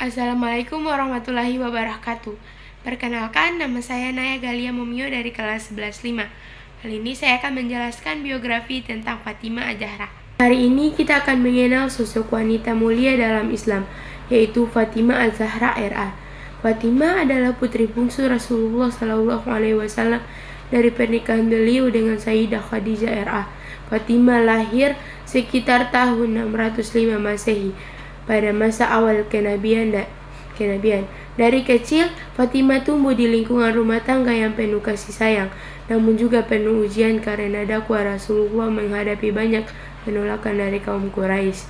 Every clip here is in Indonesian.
Assalamualaikum warahmatullahi wabarakatuh. Perkenalkan, nama saya Naya Galia Momio dari kelas 11-5. Kali ini saya akan menjelaskan biografi tentang Fatimah Az-Zahra. Hari ini kita akan mengenal sosok wanita mulia dalam Islam, yaitu Fatimah Az-Zahra RA. Fatimah adalah putri bungsu Rasulullah SAW dari pernikahan beliau dengan Sayyidah Khadijah RA. Fatimah lahir sekitar tahun 605 Masehi pada masa awal kenabian. Dari kecil, Fatimah tumbuh di lingkungan rumah tangga yang penuh kasih sayang, namun juga penuh ujian karena dakwah Rasulullah menghadapi banyak penolakan dari kaum Quraisy.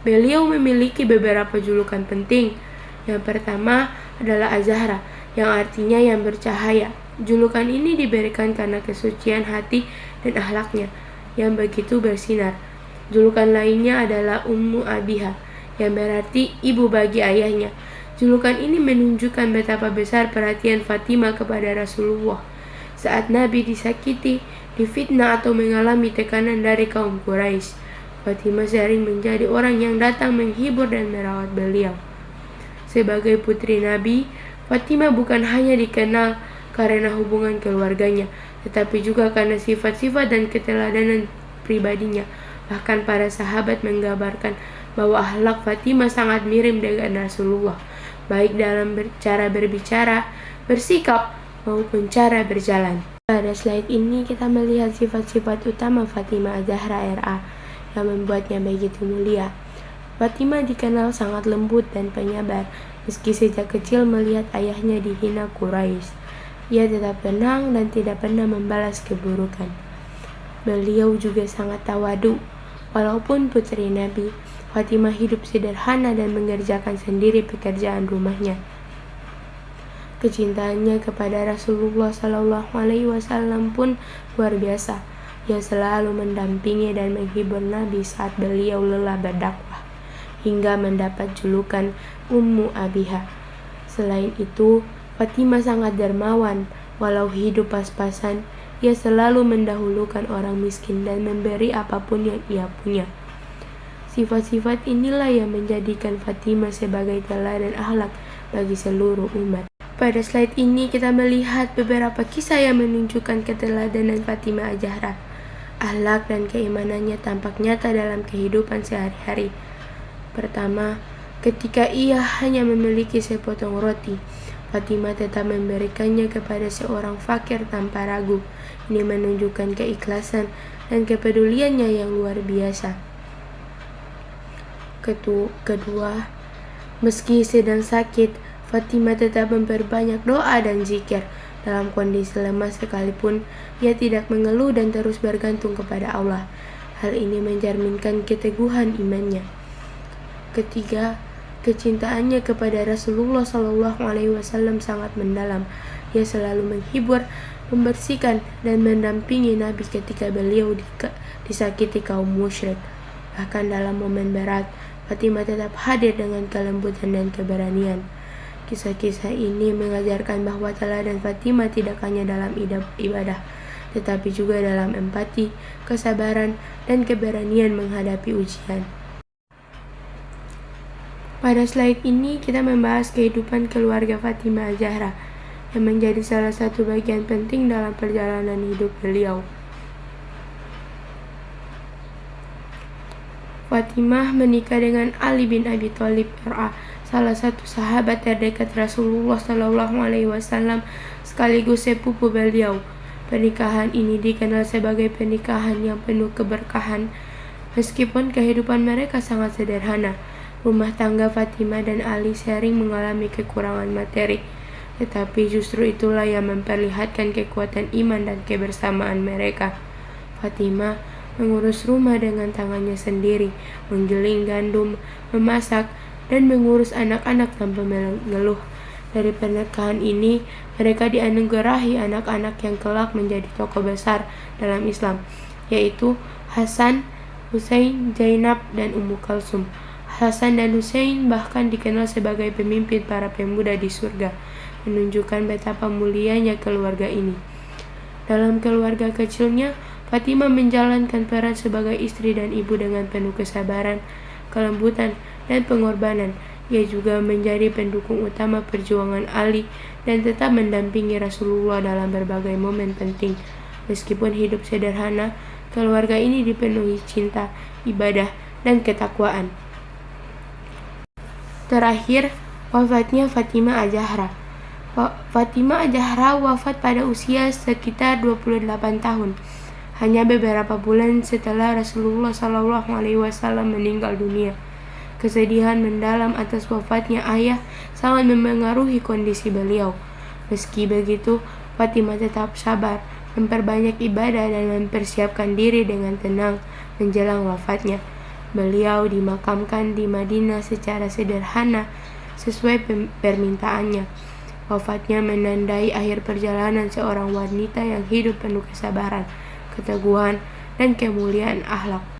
Beliau memiliki beberapa julukan penting. Yang pertama adalah Az-Zahra, yang artinya yang bercahaya. Julukan ini diberikan karena kesucian hati dan akhlaknya yang begitu bersinar. Julukan lainnya adalah Ummu Abiha, yang berarti ibu bagi ayahnya. Julukan ini menunjukkan betapa besar perhatian Fatimah kepada Rasulullah saat Nabi disakiti, difitnah atau mengalami tekanan dari kaum Quraisy. Fatimah sering menjadi orang yang datang menghibur dan merawat beliau. Sebagai putri Nabi, Fatimah bukan hanya dikenal karena hubungan keluarganya, tetapi juga karena sifat-sifat dan keteladanan pribadinya. Bahkan para sahabat menggambarkan bahwa akhlak Fatimah sangat mirip dengan Rasulullah, baik dalam cara berbicara, bersikap, maupun cara berjalan. Pada slide ini kita melihat sifat-sifat utama Fatimah Az-Zahra RA yang membuatnya begitu mulia. Fatimah dikenal sangat lembut dan penyabar. Meski sejak kecil melihat ayahnya dihina Quraisy, ia tetap tenang dan tidak pernah membalas keburukan. Beliau juga sangat tawadu. Walaupun putri Nabi, Fatimah hidup sederhana dan mengerjakan sendiri pekerjaan rumahnya. Kecintaannya kepada Rasulullah SAW pun luar biasa. Ia selalu mendampingi dan menghibur Nabi saat beliau lelah berdakwah, hingga mendapat julukan Ummu Abiha. Selain itu, Fatimah sangat dermawan. Walau hidup pas-pasan, ia selalu mendahulukan orang miskin dan memberi apapun yang ia punya. Sifat-sifat inilah yang menjadikan Fatimah sebagai teladan akhlak bagi seluruh umat. Pada slide ini kita melihat beberapa kisah yang menunjukkan keteladanan Fatimah Az-Zahra. Akhlak dan keimanannya tampak nyata dalam kehidupan sehari-hari. Pertama, ketika ia hanya memiliki sepotong roti, Fatimah tetap memberikannya kepada seorang fakir tanpa ragu. Ini menunjukkan keikhlasan dan kepeduliannya yang luar biasa. Kedua, meski sedang sakit, Fatimah tetap memperbanyak doa dan zikir. Dalam kondisi lemah sekalipun, ia tidak mengeluh dan terus bergantung kepada Allah. Hal ini mencerminkan keteguhan imannya. Ketiga, kecintaannya kepada Rasulullah SAW sangat mendalam. Ia selalu menghibur, membersihkan, dan mendampingi Nabi ketika beliau disakiti kaum musyrik. Bahkan dalam momen berat, Fatimah tetap hadir dengan kelembutan dan keberanian. Kisah-kisah ini mengajarkan bahwa teladan Fatimah tidak hanya dalam ibadah, tetapi juga dalam empati, kesabaran, dan keberanian menghadapi ujian. Pada slide ini kita membahas kehidupan keluarga Fatimah Az-Zahra yang menjadi salah satu bagian penting dalam perjalanan hidup beliau. Fatimah menikah dengan Ali bin Abi Thalib RA, salah satu sahabat terdekat Rasulullah SAW sekaligus sepupu beliau. Pernikahan ini dikenal sebagai pernikahan yang penuh keberkahan. Meskipun kehidupan mereka sangat sederhana, rumah tangga Fatimah dan Ali sering mengalami kekurangan materi, tetapi justru itulah yang memperlihatkan kekuatan iman dan kebersamaan mereka. Fatimah mengurus rumah dengan tangannya sendiri, menggiling gandum, memasak, dan mengurus anak-anak tanpa mengeluh. Dari pernikahan ini, mereka dianugerahi anak-anak yang kelak menjadi tokoh besar dalam Islam, yaitu Hasan, Husain, Zainab, dan Ummu Kalsum. Hasan dan Husain bahkan dikenal sebagai pemimpin para pemuda di surga, menunjukkan betapa mulianya keluarga ini. Dalam keluarga kecilnya, Fatimah menjalankan peran sebagai istri dan ibu dengan penuh kesabaran, kelembutan, dan pengorbanan. Ia juga menjadi pendukung utama perjuangan Ali dan tetap mendampingi Rasulullah dalam berbagai momen penting. Meskipun hidup sederhana, keluarga ini dipenuhi cinta, ibadah, dan ketakwaan. Terakhir, wafatnya Fatimah Az-Zahra. Fatimah Az-Zahra wafat pada usia sekitar 28 tahun. Hanya beberapa bulan setelah Rasulullah SAW meninggal dunia. Kesedihan mendalam atas wafatnya ayah sangat memengaruhi kondisi beliau. Meski begitu, Fatimah tetap sabar, memperbanyak ibadah dan mempersiapkan diri dengan tenang menjelang wafatnya. Beliau dimakamkan di Madinah secara sederhana sesuai permintaannya. Wafatnya menandai akhir perjalanan seorang wanita yang hidup penuh kesabaran, keteguhan, dan kemuliaan akhlak.